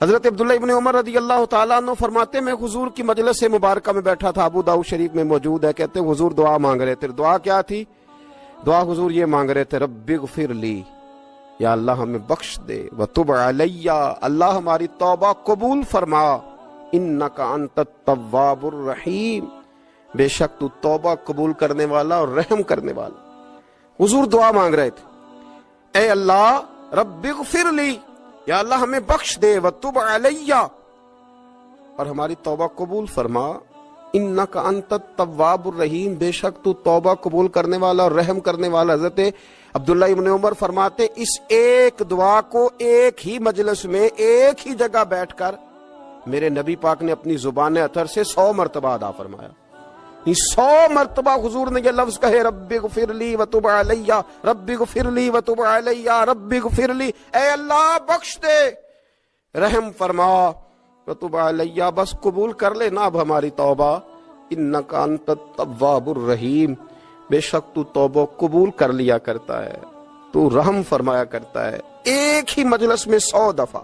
حضرت عبداللہ ابن عمر رضی اللہ تعالیٰ عنہ فرماتے میں حضور کی مجلس مبارکہ میں بیٹھا تھا، ابو داؤد شریف میں موجود ہے، کہتے ہیں حضور دعا مانگ رہے تھے۔ دعا کیا تھی؟ دعا حضور یہ مانگ رہے تھے، رب اغفر لی، یا اللہ ہمیں بخش دے، وتب علیہ، اللہ ہماری توبہ قبول فرما، انک انت التواب الرحیم، بے شک تو توبہ قبول کرنے والا اور رحم کرنے والا۔ حضور دعا مانگ رہے تھے، اے اللہ رب اغفر لی، یا اللہ ہمیں بخش دے، وتب علیہ، اور ہماری توبہ قبول فرما، انک انت التواب الرحیم، بے شک تو توبہ قبول کرنے والا اور رحم کرنے والا۔ حضرت عبداللہ ابن عمر فرماتے اس ایک دعا کو ایک ہی مجلس میں ایک ہی جگہ بیٹھ کر میرے نبی پاک نے اپنی زبان اطہر سے 100 مرتبہ ادا فرمایا۔ 100 مرتبہ حضور نے یہ لفظ کہے، رب اغفر لی وتب علیہ، رب اغفر لی وتب علیہ، رب اغفر لی، اے اللہ بخش دے، رحم فرما، وتب علیہ، بس قبول کر لے نا اب ہماری توبہ، انک انت التواب الرحیم، بے شک تو توبہ قبول کر لیا کرتا ہے، تو رحم فرمایا کرتا ہے۔ ایک ہی مجلس میں 100 دفعہ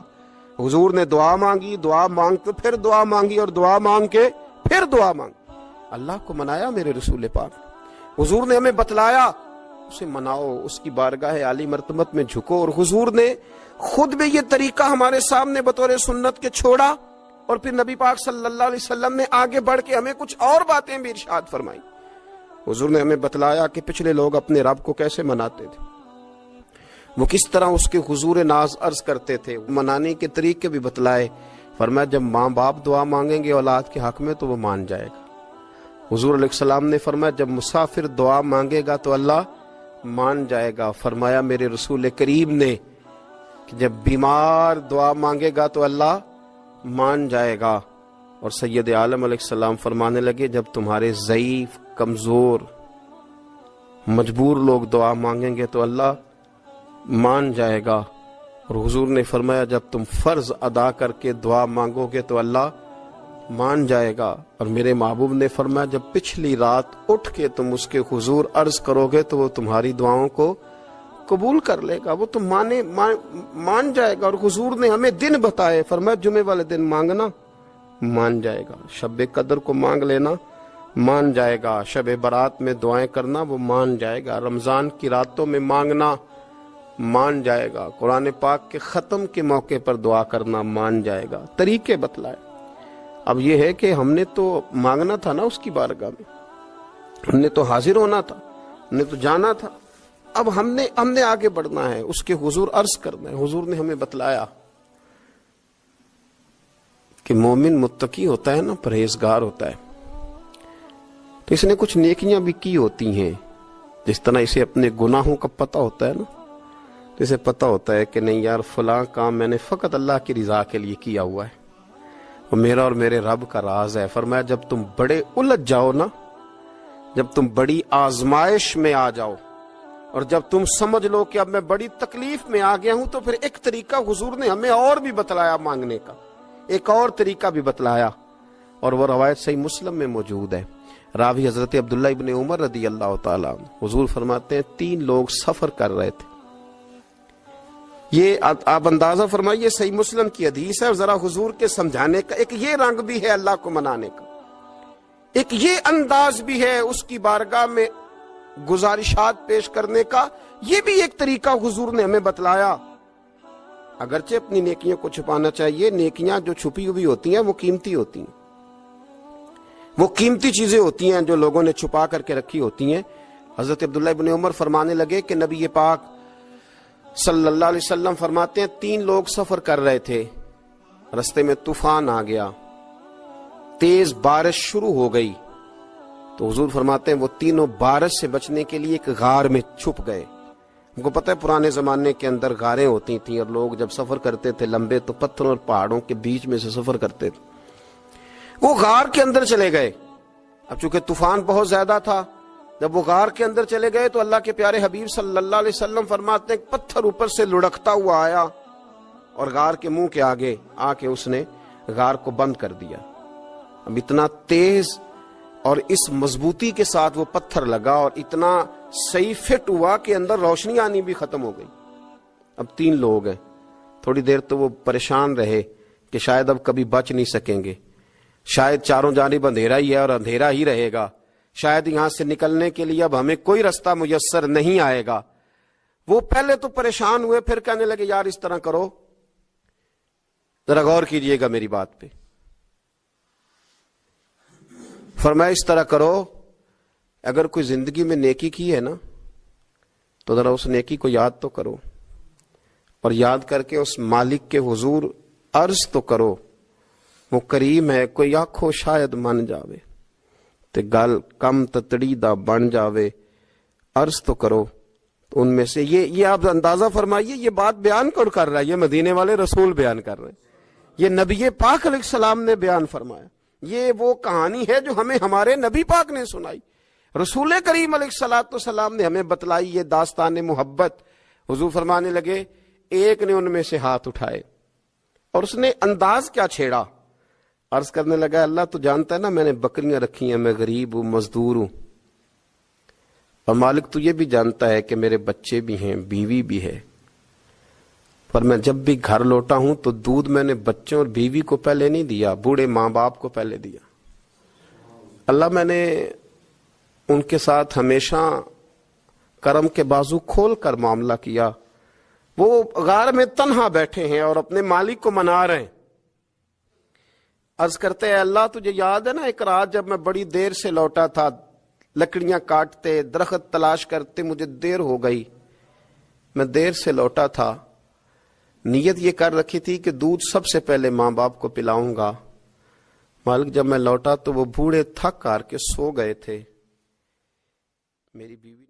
حضور نے دعا مانگی، دعا مانگ کے پھر دعا مانگی، اور دعا مانگ کے پھر دعا مانگی۔ اللہ کو منایا میرے رسول پاک، حضور نے ہمیں بتلایا، اسے مناؤ، اس کی بارگاہ عالی مرتبت میں جھکو، اور حضور نے خود بھی یہ طریقہ ہمارے سامنے بطور سنت کے چھوڑا، اور پھر نبی پاک صلی اللہ علیہ وسلم نے آگے بڑھ کے ہمیں کچھ اور باتیں بھی ارشاد فرمائی۔ حضور نے ہمیں بتلایا کہ پچھلے لوگ اپنے رب کو کیسے مناتے تھے، وہ کس طرح اس کے حضور ناز عرض کرتے تھے، منانے کے طریقے بھی بتلائے۔ فرمایا جب ماں باپ دعا مانگیں گے اولاد کے حق میں تو وہ مان جائے گا۔ حضور علیہ السلام نے فرمایا جب مسافر دعا مانگے گا تو اللہ مان جائے گا۔ فرمایا میرے رسول کریم نے کہ جب بیمار دعا مانگے گا تو اللہ مان جائے گا۔ اور سید عالم علیہ السلام فرمانے لگے جب تمہارے ضعیف، کمزور، مجبور لوگ دعا مانگیں گے تو اللہ مان جائے گا۔ اور حضور نے فرمایا جب تم فرض ادا کر کے دعا مانگو گے تو اللہ مان جائے گا۔ اور میرے محبوب نے فرمایا جب پچھلی رات اٹھ کے تم اس کے حضور عرض کرو گے تو وہ تمہاری دعاؤں کو قبول کر لے گا، وہ تم مان جائے گا۔ اور حضور نے ہمیں دن بتائے، فرمایا جمعے والے دن مانگنا مان جائے گا، شب قدر کو مانگ لینا مان جائے گا، شب برات میں دعائیں کرنا وہ مان جائے گا، رمضان کی راتوں میں مانگنا مان جائے گا، قرآن پاک کے ختم کے موقع پر دعا کرنا مان جائے گا۔ طریقے بتلائے۔ اب یہ ہے کہ ہم نے تو مانگنا تھا نا اس کی بارگاہ میں، ہم نے تو حاضر ہونا تھا، ہم نے تو جانا تھا، اب ہم نے آگے بڑھنا ہے، اس کے حضور عرض کرنا ہے۔ حضور نے ہمیں بتلایا کہ مومن متقی ہوتا ہے نا، پرہیزگار ہوتا ہے، تو اس نے کچھ نیکیاں بھی کی ہوتی ہیں، جس طرح اسے اپنے گناہوں کا پتہ ہوتا ہے نا، تو اسے پتہ ہوتا ہے کہ نہیں یار فلاں کام میں نے فقط اللہ کی رضا کے لیے کیا ہوا ہے، وہ میرا اور میرے رب کا راز ہے۔ فرمایا جب تم بڑے الجھ جاؤ نا، جب تم بڑی آزمائش میں آ جاؤ، اور جب تم سمجھ لو کہ اب میں بڑی تکلیف میں آ گیا ہوں، تو پھر ایک طریقہ حضور نے ہمیں اور بھی بتلایا مانگنے کا، ایک اور طریقہ بھی بتلایا، اور وہ روایت صحیح مسلم میں موجود ہے۔ راوی حضرت عبداللہ ابن عمر رضی اللہ تعالیٰ عنہ، حضور فرماتے ہیں 3 لوگ سفر کر رہے تھے، یہ آپ اندازہ فرمائیے صحیح مسلم کی حدیث ہے، اور ذرا حضور کے سمجھانے کا ایک یہ رنگ بھی ہے اللہ کو منانے کا، ایک یہ انداز بھی ہے اس کی بارگاہ میں گزارشات پیش کرنے کا، یہ بھی ایک طریقہ حضور نے ہمیں بتلایا۔ اگرچہ اپنی نیکیوں کو چھپانا چاہیے، نیکیاں جو چھپی ہوئی ہوتی ہیں وہ قیمتی ہوتی ہیں، وہ قیمتی چیزیں ہوتی ہیں جو لوگوں نے چھپا کر کے رکھی ہوتی ہیں۔ حضرت عبداللہ ابن عمر فرمانے لگے کہ نبی پاک صلی اللہ علیہ وسلم فرماتے ہیں 3 لوگ سفر کر رہے تھے، رستے میں طوفان آ گیا، تیز بارش شروع ہو گئی، تو حضور فرماتے ہیں وہ تینوں بارش سے بچنے کے لیے ایک غار میں چھپ گئے۔ ان کو پتہ ہے پرانے زمانے کے اندر غاریں ہوتی تھیں، اور لوگ جب سفر کرتے تھے لمبے تو پتھروں اور پہاڑوں کے بیچ میں سے سفر کرتے تھے، وہ غار کے اندر چلے گئے۔ اب چونکہ طوفان بہت زیادہ تھا، جب وہ غار کے اندر چلے گئے تو اللہ کے پیارے حبیب صلی اللہ علیہ وسلم فرماتے ہیں پتھر اوپر سے لڑکتا ہوا آیا اور غار کے منہ کے آگے آ کے اس نے غار کو بند کر دیا۔ اب اتنا تیز اور اس مضبوطی کے ساتھ وہ پتھر لگا اور اتنا صحیح فٹ ہوا کہ اندر روشنی آنی بھی ختم ہو گئی۔ اب 3 لوگ ہیں، تھوڑی دیر تو وہ پریشان رہے کہ شاید اب کبھی بچ نہیں سکیں گے, شاید چاروں جانب اندھیرا ہی ہے اور اندھیرا ہی رہے گا, شاید یہاں سے نکلنے کے لیے اب ہمیں کوئی رستہ میسر نہیں آئے گا. وہ پہلے تو پریشان ہوئے, پھر کہنے لگے یار اس طرح کرو, ذرا غور کیجئے گا میری بات پہ. فرمایا اس طرح کرو, اگر کوئی زندگی میں نیکی کی ہے نا تو ذرا اس نیکی کو یاد تو کرو, اور یاد کر کے اس مالک کے حضور عرض تو کرو, وہ کریم ہے, کوئی آنکھو شاید من جاوے تے گل کم تتڑی دا بن جاوے, عرض تو کرو. تو ان میں سے یہ آپ اندازہ فرمائیے, یہ بات بیان کون کر رہا ہے؟ یہ مدینے والے رسول بیان کر رہے ہیں, یہ نبی پاک علیہ السلام نے بیان فرمایا. یہ وہ کہانی ہے جو ہمیں ہمارے نبی پاک نے سنائی, رسول کریم علیہ السلام نے ہمیں بتلائی, یہ داستان محبت. حضور فرمانے لگے ایک نے ان میں سے ہاتھ اٹھائے اور اس نے انداز کیا چھیڑا, عرض کرنے لگا اللہ تو جانتا ہے نا میں نے بکریاں رکھی ہیں, میں غریب ہوں, مزدور ہوں, اور مالک تو یہ بھی جانتا ہے کہ میرے بچے بھی ہیں, بیوی بھی ہے, پر میں جب بھی گھر لوٹا ہوں تو دودھ میں نے بچوں اور بیوی کو پہلے نہیں دیا, بوڑھے ماں باپ کو پہلے دیا. اللہ میں نے ان کے ساتھ ہمیشہ کرم کے بازو کھول کر معاملہ کیا. وہ غار میں تنہا بیٹھے ہیں اور اپنے مالک کو منا رہے ہیں. عرض کرتے ہیں اللہ تجھے یاد ہے نا ایک رات جب میں بڑی دیر سے لوٹا تھا, لکڑیاں کاٹتے, درخت تلاش کرتے, مجھے دیر ہو گئی, میں دیر سے لوٹا تھا, نیت یہ کر رکھی تھی کہ دودھ سب سے پہلے ماں باپ کو پلاؤں گا. مالک جب میں لوٹا تو وہ بوڑھے تھک کر کے سو گئے تھے. میری بیوی